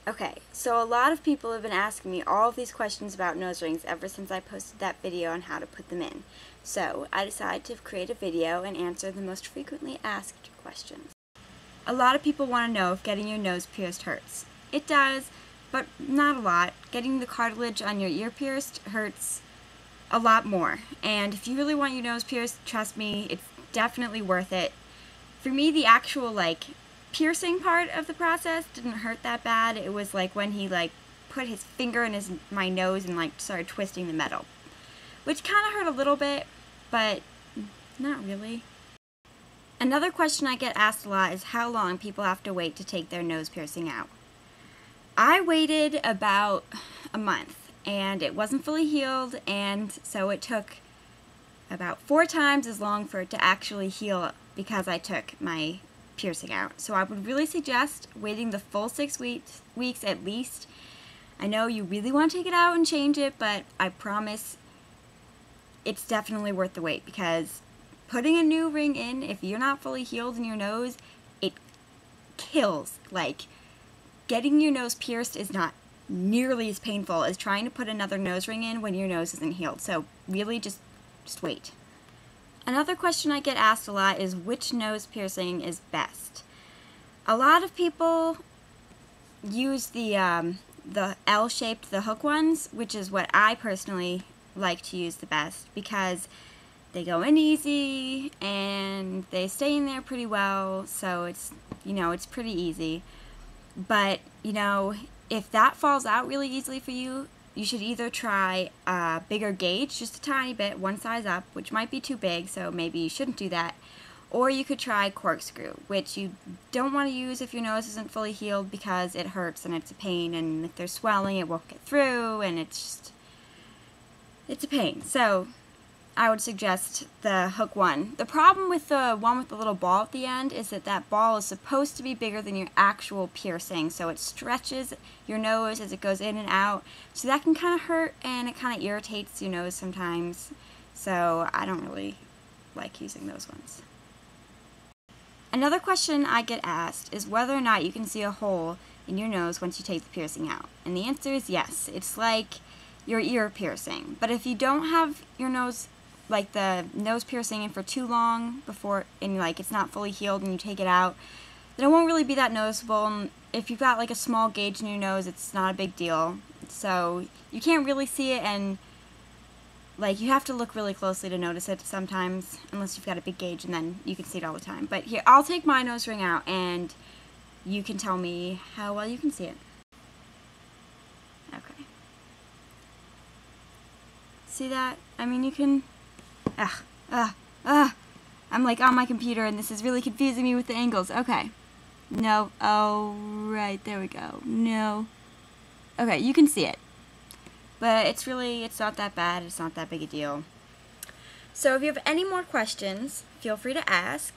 Okay, so a lot of people have been asking me all of these questions about nose rings ever since I posted that video on how to put them in. So I decided to create a video and answer the most frequently asked questions. A lot of people want to know if getting your nose pierced hurts. It does, but not a lot. Getting the cartilage on your ear pierced hurts a lot more. And if you really want your nose pierced, trust me, it's definitely worth it. For me, the actual, piercing part of the process didn't hurt that bad. It was when he put his finger in my nose and started twisting the metal, which kind of hurt a little bit, but not really. Another question I get asked a lot is how long people have to wait to take their nose piercing out. I waited about a month, and it wasn't fully healed, and so it took about 4 times as long for it to actually heal because I took my piercing out. So I would really suggest waiting the full 6 weeks at least. I know you really want to take it out and change it, but I promise it's definitely worth the wait, because putting a new ring in, if you're not fully healed in your nose, it kills. Getting your nose pierced is not nearly as painful as trying to put another nose ring in when your nose isn't healed. So really just wait. Another question I get asked a lot is which nose piercing is best. A lot of people use the L-shaped, the hook ones, which is what I personally like to use the best, because they go in easy and they stay in there pretty well, so it's pretty easy. But if that falls out really easily for you, you should either try a bigger gauge, just a tiny bit, one size up, which might be too big, so maybe you shouldn't do that. Or you could try corkscrew, which you don't want to use if your nose isn't fully healed because it hurts and it's a pain, and if there's swelling it won't get through, and it's a pain. So I would suggest the hook one. The problem with the one with the little ball at the end is that ball is supposed to be bigger than your actual piercing, so it stretches your nose as it goes in and out. So that can kind of hurt, and it kind of irritates your nose sometimes. So I don't really like using those ones. Another question I get asked is whether or not you can see a hole in your nose once you take the piercing out. And the answer is yes. It's like your ear piercing. But if you don't have your nose, the nose piercing in for too long before, and it's not fully healed and you take it out, then it won't really be that noticeable. And if you've got a small gauge in your nose, it's not a big deal. So you can't really see it, and you have to look really closely to notice it sometimes, unless you've got a big gauge, and then you can see it all the time. But here, I'll take my nose ring out and you can tell me how well you can see it. Okay. See that? I mean, you can... I'm on my computer and this is really confusing me with the angles. Okay. No. Oh, right. There we go. No. Okay, you can see it. But it's not that bad. It's not that big a deal. So if you have any more questions, feel free to ask.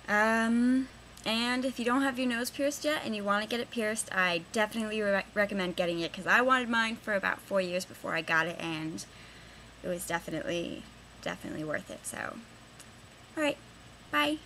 And if you don't have your nose pierced yet and you want to get it pierced, I definitely recommend getting it, because I wanted mine for about 4 years before I got it, and it was definitely worth it. So, alright, bye.